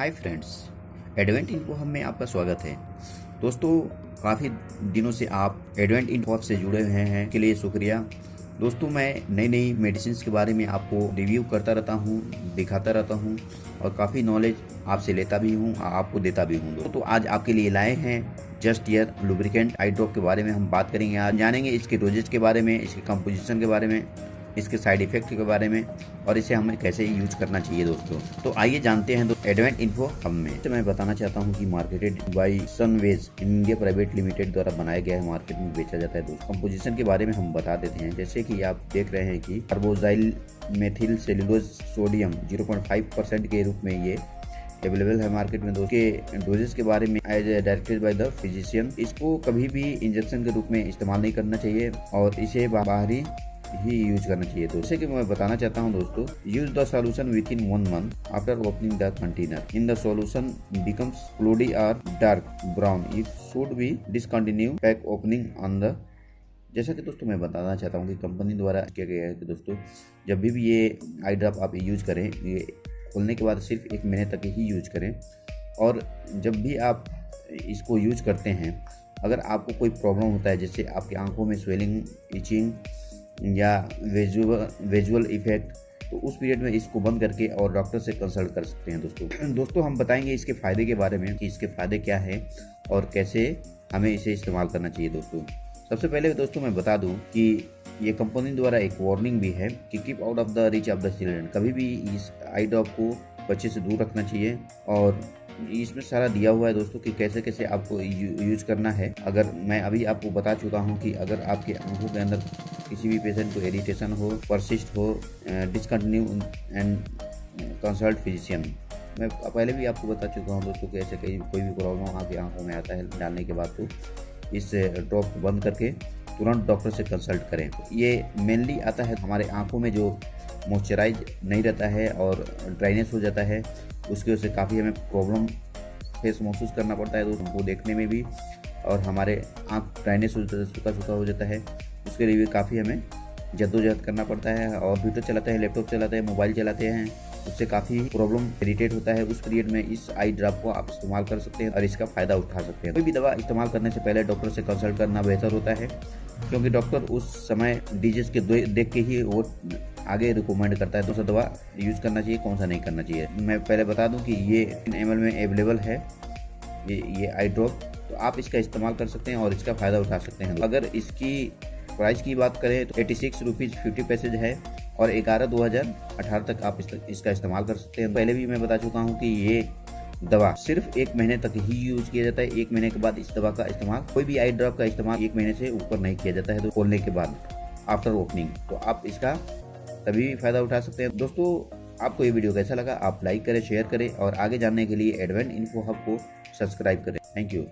Hi friends, advent info hub में आपका स्वागत है। दोस्तों, काफ़ी दिनों से आप एडवेंट इन्फो हब से जुड़े हुए हैं के लिए शुक्रिया। दोस्तों, मैं नई नई मेडिसिन के बारे में आपको रिव्यू करता रहता हूँ, दिखाता रहता हूँ और काफ़ी नॉलेज आपसे लेता भी हूँ, आपको देता भी हूँ। तो आज आपके लिए लाए हैं जस्ट ईयर लुब्रिकेंट आई ड्रॉप के बारे में हम बात करेंगे। आज जानेंगे इसके डोजेज के बारे में, इसके कंपोजिशन के बारे में, इसके साइड इफेक्ट के बारे में और इसे हमें कैसे यूज करना चाहिए। दोस्तों, तो आइए जानते हैं एडवेंट इन्फो हब में। तो मैं बताना चाहता हूं कि marketed by Sunways India private limited द्वारा बनाया गया है, मार्केट में बेचा जाता है। दोस्तों, कंपोजिशन के बारे में हम बता देते हैं। जैसे कि आप देख रहे हैं कि कार्बोजाइल मेथिल सेलुलोज सोडियम 0.5% के रूप में ये अवेलेबल है मार्केट में। दोस्तों, के डोजेस के बारे में as directed by the physician, इसको कभी भी इंजेक्शन के रूप में इस्तेमाल नहीं करना चाहिए और इसे बाहरी ही यूज करना चाहिए। तो जैसे कि मैं बताना चाहता हूं दोस्तों, use the solution within 1 month after opening the container. In the solution becomes cloudy और dark brown, it should be discontinue pack opening on the. जैसा कि दोस्तों मैं बताना चाहता हूं कि कंपनी द्वारा किया गया है कि दोस्तों, जब भी ये आई ड्रॉप आप यूज करें, ये खोलने के बाद सिर्फ 1 महीने तक ही यूज करें। और जब भी आप इसको यूज करते हैं, अगर आपको कोई प्रॉब्लम होता है, जैसे आपकी आंखों में स्वेलिंग, इचिंग या विजुअल इफेक्ट, तो उस पीरियड में इसको बंद करके और डॉक्टर से कंसल्ट कर सकते हैं। दोस्तों हम बताएंगे इसके फ़ायदे के बारे में कि इसके फ़ायदे क्या है और कैसे हमें इसे इस्तेमाल करना चाहिए। दोस्तों, सबसे पहले दोस्तों मैं बता दूं कि ये कंपनी द्वारा एक वार्निंग भी है कि keep out of the reach of the children. कभी भी इस आई ड्रॉप को बच्चे से दूर रखना चाहिए और इसमें सारा दिया हुआ है दोस्तों कि कैसे कैसे आपको यूज करना है। अगर मैं अभी आपको बता चुका हूं कि अगर आपके आंखों के अंदर किसी भी पेशेंट को इरिटेशन हो, परसिस्ट हो, डिसकंटिन्यू एंड कंसल्ट फिजिशियन। मैं पहले भी आपको बता चुका हूं दोस्तों कि ऐसे कोई भी प्रॉब्लम आपकी आंखों में आता है डालने के बाद, तो इस ड्रॉप को बंद करके तुरंत डॉक्टर से कंसल्ट करें। ये मेनली आता है हमारे आंखों में जो मॉइस्चराइज नहीं रहता है और ड्राइनेस हो जाता है, उसकी वजह से काफ़ी हमें प्रॉब्लम फेस महसूस करना पड़ता है दोस्तों को देखने में भी, और हमारे आँख ड्राइनेस हो जाता है, सूखा सूखा हो जाता है। उसके लिए भी काफ़ी हमें जद्दोजहद करना पड़ता है और कंप्यूटर चलाते हैं, लैपटॉप चलाते हैं, मोबाइल चलाते हैं, उससे काफ़ी प्रॉब्लम इरिटेट होता है। उस पीरियड में इस आई ड्रॉप को आप इस्तेमाल कर सकते हैं और इसका फ़ायदा उठा सकते हैं। कोई भी दवा इस्तेमाल करने से पहले डॉक्टर से कंसल्ट करना बेहतर होता है, क्योंकि डॉक्टर उस समय डिजीज के देख के ही वो आगे रिकमेंड करता है कौन सा दवा यूज करना चाहिए, कौन सा नहीं करना चाहिए। मैं पहले बता दूं कि ये 3 ml में अवेलेबल है ये आई ड्रॉप, तो आप इसका इस्तेमाल कर सकते हैं और इसका फ़ायदा उठा सकते हैं। अगर इसकी प्राइस की बात करें तो 86 रुपीज़ 50 पैसे है और 11/2018 तक आप इसका इस्तेमाल कर सकते हैं। पहले भी मैं बता चुका हूँ कि ये दवा सिर्फ 1 महीने तक ही यूज किया जाता है। 1 महीने के बाद इस दवा का इस्तेमाल, कोई भी आई ड्रॉप का इस्तेमाल 1 महीने से ऊपर नहीं किया जाता है। तो खोलने के बाद आफ्टर ओपनिंग, तो आप इसका तभी भी फ़ायदा उठा सकते हैं। दोस्तों, आपको ये वीडियो कैसा लगा, आप लाइक करें, शेयर करें और आगे जानने के लिए एडवेंट इन्फो हब को सब्सक्राइब करें। Thank you.